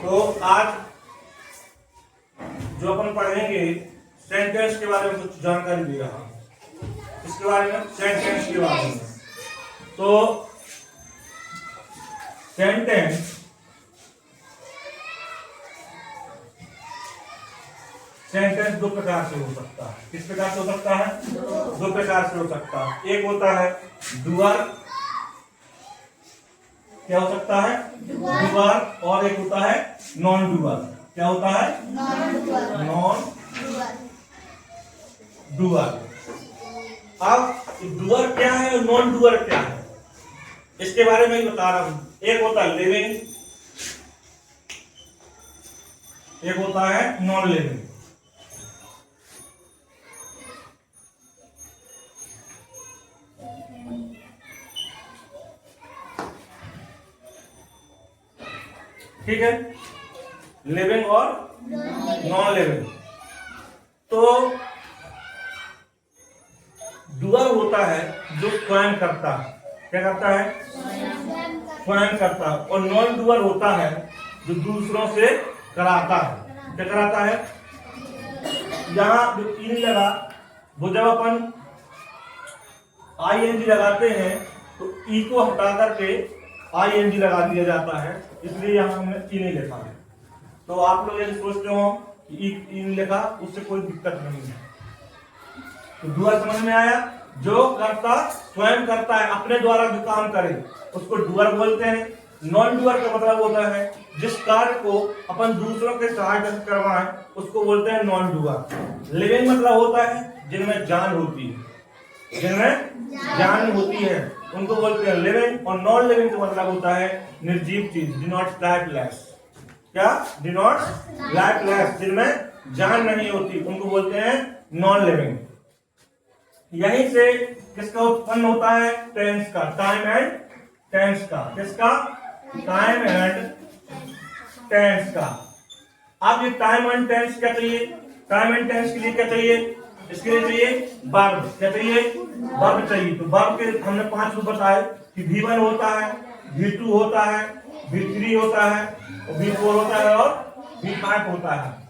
तो आज जो अपन पढ़ेंगे सेंटेंस के बारे में कुछ जानकारी दे रहा हूं, इसके बारे में सेंटेंस के बारे में। तो सेंटेंस दो प्रकार से हो सकता है। किस प्रकार से हो सकता है? दो प्रकार से हो सकता है। एक होता है डूअर, क्या हो सकता है? डूअर। और एक होता है नॉन डूअर। क्या होता है? Non doer. अब डूअर क्या है और नॉन डूअर क्या है, इसके बारे में ही बता रहा हूं। एक होता है लिविंग, एक होता है नॉन लिविंग। ठीक है, लिविंग और नॉन लिविंग। तो डूअर होता है जो स्वयं करता है। क्या करता है? स्वयं करता है। और नॉन डूअर होता है जो दूसरों से कराता है। क्या कराता है? यहां जो इन लगा, वो जब अपन ING लगाते हैं तो ई को हटा करके ING लगा दिया जाता है, इसलिए यहां हमने ई नहीं लिखा है। तो आप लोग यदि सोचते हो कि इन लिखा, उससे कोई दिक्कत नहीं है। तो डूअर समझ में आया? जो करता स्वयं करता है, अपने द्वारा जो काम करे उसको डूअर बोलते हैं। नॉन डूअर का मतलब होता है जिस कार्य को अपन दूसरों के सहायता से करवाएं उसको बोलते हैं नॉन डूअर। लिविंग मतलब होता है जिनमें जान होती है, जिनमें जान होती है उनको बोलते हैं लिविंग। और नॉन लिविंग का मतलब होता है निर्जीव चीज, डू नॉट लाइफलेस। क्या? डू नॉट लाइफलेस, जिनमें जान नहीं होती उनको बोलते हैं नॉन लिविंग। यहीं से किसका उत्पन्न होता है? टेंस का, टाइम एंड टेंस का। किसका? टाइम एंड टेंस का। अब ये टाइम एंड टेंस क्या चाहिए? टाइम एंड टेंस के लिए क्या चाहिए? इसके लिए चाहिए वर्ब। क्या चाहिए? वर्ब चाहिए। तो वर्ब के हमने 5 रूप बताए कि V1 होता है, V2 होता है, V3 होता है, V4 होता है और V5 होता है।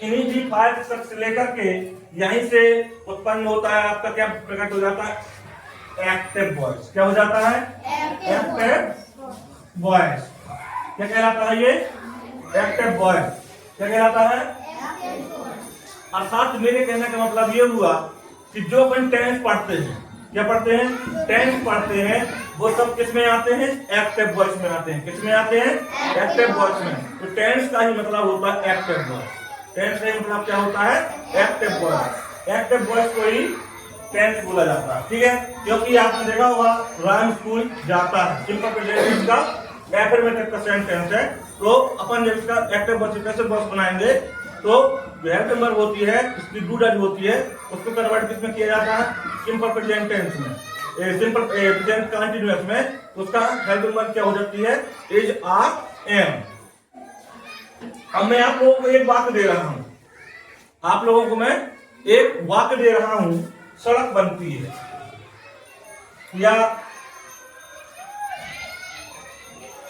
इन्हीं V5 तक से लेकर के यहीं से उत्पन्न होता है आपका क्या प्रकट हो जाता है? Active voice. क्या हो जाता है? Active voice. क्या कहलाता है ये? Active voice. क्या कहलाता है? अर्थात मेरे कहने का मतलब ये हुआ कि जो अपन टेंस पढ़ते हैं, क्या पढ़ते हैं? टेंस पढ़ते हैं, वो सब किस में आते हैं? एक्टिव वॉइस में आते हैं। किस में आते हैं? एक्टिव वॉइस में। तो टेंस का ही मतलब होता है एक्टिव वॉइस। टेंस का मतलब क्या होता है? Active voice. एक्टिव वॉइस को ही टेंस बोला जाता है। ठीक है, क्योंकि आपने देखा होगा राम स्कूल जाता है, सिंपल प्रेजेंट का एफर्मेटिव का सेंटेंस है। तो अपन जब इसका एक्टिव वॉइस कैसे वॉइस बनाएंगे, तो हेल्प नंबर होती है, इसकी डू डज होती है, उसको कन्वर्ट किसमें किया जाता है? सिंपल प्रेजेंट टेंस में, सिंपल प्रेजेंट कंटीन्यूअस में। उसका हेल्प नंबर क्या हो जाती है? Is, are, am. अब मैं आप लोगों को एक वाक्य दे रहा हूं, आप लोगों को मैं एक वाक्य दे रहा हूं, सड़क बनती है या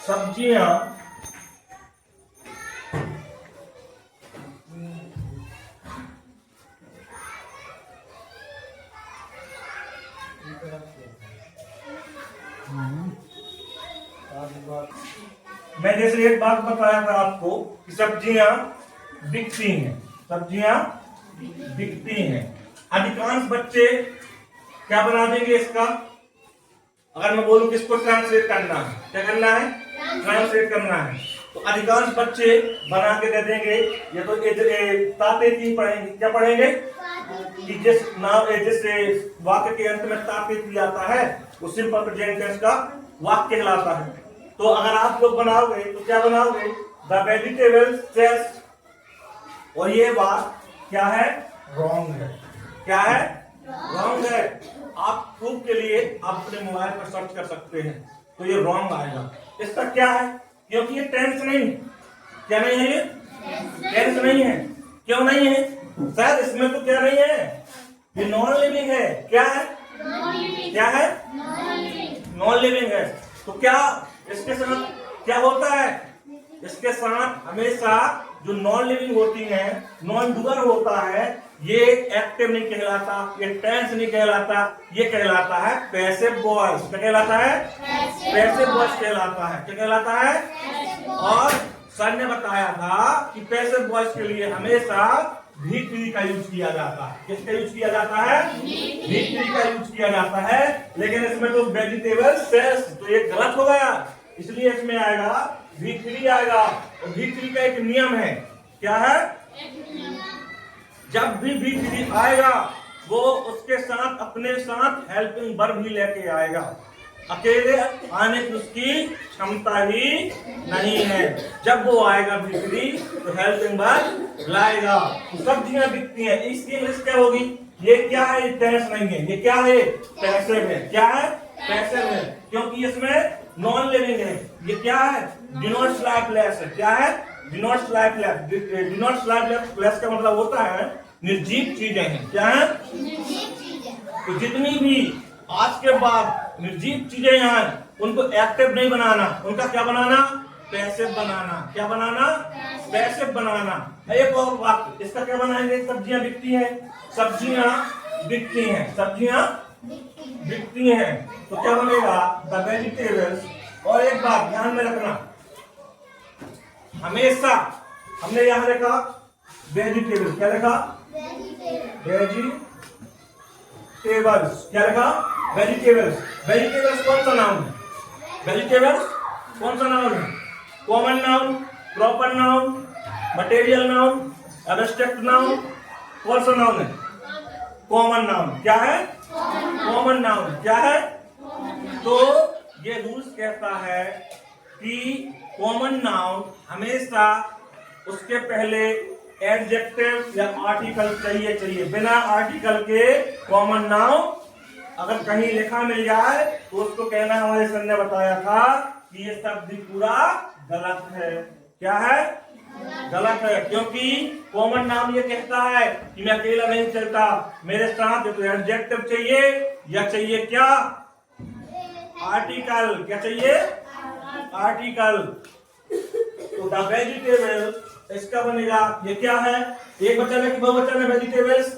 सब्जियां मैं जैसे एक बात बताया था आपको कि सब्जियां बिकती हैं, सब्जियां बिकती हैं। अधिकांश बच्चे क्या बना देंगे इसका? अगर मैं बोलूं कि इसको ट्रांसलेट करना है, क्या करना है? ट्रांसलेट करना है। तो अधिकांश बच्चे बना के दे देंगे। ये तो ताते की पढ़ेंगे। क्या पढ़ेंगे? कि जिस वाक्य के अंत में ताते आता है वो सिंपल प्रेजेंट टेंस का वाक्य कहलाता है। तो अगर आप लोग बनाओगे तो क्या बनाओगे? The vegetable sells. और ये बात क्या है? रॉन्ग है। क्या है? रॉन्ग है। आप प्रूफ के लिए आप अपने मोबाइल पर सर्च कर सकते हैं, तो ये रॉन्ग आएगा। इसका क्या है? क्योंकि ये टेंस नहीं। क्या नहीं है? ये टेंस नहीं है। क्यों नहीं है? शायद इसमें तो क्या नहीं है? ये नॉन लिविंग है। क्या है? क्या है? नॉन लिविंग है। तो क्या इसके साथ क्या होता है? इसके साथ हमेशा जो नॉन लिविंग होती हैं, नॉन डूअर होता है, ये एक्टिव नहीं कहलाता, ये टेंस नहीं कहलाता, ये कहलाता है पैसिव वॉइस। क्या कहलाता है? पैसिव वॉइस कहलाता है। क्या कहलाता है? और सर ने बताया था कि पैसिव वॉइस के लिए हमेशा भी का यूज किया जाता है। किसका यूज किया जाता है? भी का यूज किया जाता है। लेकिन इसमें तो वेजिटेबल सेल्स, तो ये गलत हो गया, इसलिए इसमें आएगा भी आएगा। और भी का एक नियम है। क्या है? जब भी आएगा वो उसके साथ अपने साथ हेल्पिंग वर्ब भी लेके आएगा। अकेले आने की उसकी क्षमता ही नहीं है। जब वो आएगा भी तो हेल्पिंग वर्ब लाएगा। तो सब्जियां बिकती हैं, इसकी इंग्लिश क्या होगी? ये क्या है? ये टेंस नहीं है, ये क्या है? पैसिव है। क्या है? पैसिव है, क्योंकि इसमें नॉन लिविंग है। ये क्या है? डिनोट्स लाइफलेस है। क्या है? Denotes lifeless. डिनोट्स लाइफलेस का मतलब होता है निर्जीव चीजें हैं। क्या है? तो जितनी भी आज के बाद निर्जीव चीजें यहाँ उनको एक्टिव नहीं बनाना, उनका क्या बनाना? पैसिव बनाना। क्या बनाना? पैसिव बनाना। एक और बात, इसका क्या बनाएंगे? सब्जियां बिकती हैं, सब्जियां बिकती हैं, सब्जियां बिकती हैं, तो क्या बनेगा? The vegetables. और एक बात ध्यान में रखना, हमेशा हमने यहां लिखा वेजिटेबल्स। क्या लिखा? वेजिटेबल्स। क्या लिखा? वेजिटेबल्स। वेजिटेबल्स कौन सा नाउन है? वेजिटेबल्स कौन सा नाउन है? Common noun, proper noun, material noun, abstract noun, कौन सा नाउन है? Common noun. क्या है? Common noun. क्या है? तो ये रूल्स कहता है कि कॉमन नाउन हमेशा उसके पहले एडजेक्टिव या आर्टिकल चाहिए। बिना आर्टिकल के कॉमन नाउन अगर कहीं लिखा मिल जाए तो उसको कहना, हमारे सर ने बताया था कि ये शब्द पूरा गलत है। क्या है? गलत है, क्योंकि कॉमन नाउन ये कहता है कि मैं अकेला नहीं चलता, मेरे साथ तो एडजेक्टिव चाहिए या चाहिए क्या? आर्टिकल। क्या चाहिए? आर्टिकल। तो द वेजिटेबल इसका बनेगा, ये क्या है? एक वचन है कि बहुवचन है? वेजिटेबल्स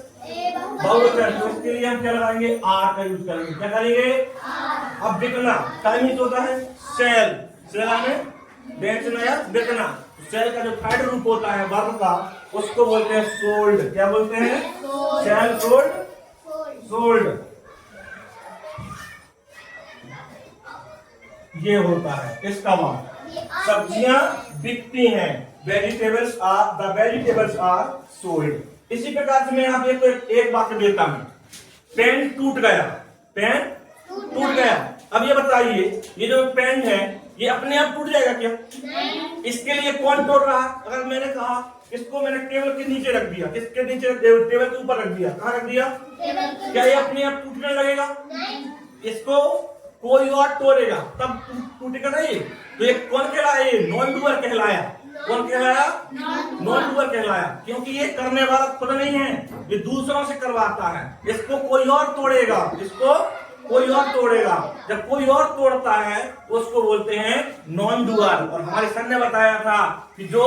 बहुवचन, तो इसके लिए हम क्या लगाएंगे? आर का यूज करेंगे। क्या करेंगे? अब बिकना टाइम ही होता है सेल। सेल में बेचना या बिकना। सेल का जो थर्ड रूप होता है वर्ब का, उसको बोलते हैं सोल्ड। क्या बोलते हैं? Sell, sold, sold. ये होता है इसका मतलब सब्जियां बिकती हैं। Vegetables are, the vegetables are sold. इसी प्रकार से मैं यहाँ पे एक वाक्य देता हूं, पेन टूट गया। पेन टूट गया। अब ये बताइए, ये जो पेन है ये अपने आप टूट जाएगा क्या? नहीं। इसके लिए कौन तोड़ रहा? अगर मैंने कहा इसको मैंने टेबल के नीचे रख दिया, किसके नीचे? टेबल के ऊपर रख दिया। कहाँ रख दिया? क्या ये अपने आप टूटने लगेगा? नहीं। इसको कोई और तोड़ेगा तब टूटेगा नहीं। तो ये कौन कहलाया? ये नॉन डूअर कहलाया। कौन कहलाया? नॉन डूअर कहलाया, क्योंकि ये करने वाला खुद नहीं है, ये दूसरों से करवाता है। इसको कोई और तोड़ेगा, इसको कोई और तोड़ेगा। जब कोई और तोड़ता है उसको बोलते हैं नॉन डूअर। और हमारे सर ने बताया था कि जो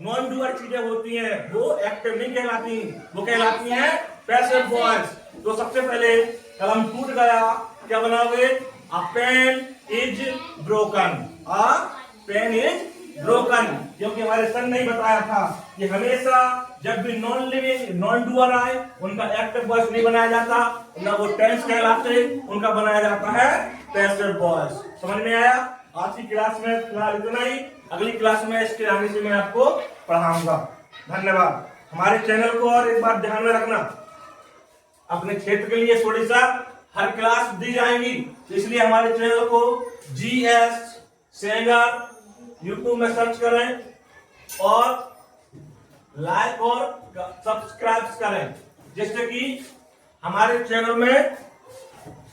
नॉन डूअर चीजें होती हैं वो एक्टिव नहीं कहलाती, वो कहलाती हैं पैसिव वॉइस। तो सबसे पहले कलम टूट गया, क्या बनाओगे? A pen is broken. A pen is broken. क्योंकि हमारे सर ने बताया था कि हमेशा जब भी नॉन लिविंग, नॉन डूअर आए उनका एक्टिव वॉइस नहीं बनाया जाता, ना वो टेंस कहलाते, उनका बनाया जाता है पैसिव वॉइस। समझ में आया? आज की क्लास में फिलहाल इतना ही। अगली क्लास में इसके आगे से मैं आपको पढ़ाऊंगा। धन्यवाद। हमारे चैनल को और एक बात ध्यान में रखना, अपने क्षेत्र के लिए थोड़ी सा हर क्लास दी जाएंगी, इसलिए हमारे चैनल को GS सेंगर यूट्यूब में सर्च करें और लाइक और सब्सक्राइब करें, जिससे कि हमारे चैनल में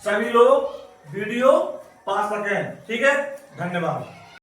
सभी लोग वीडियो पा सकें। ठीक है? धन्यवाद।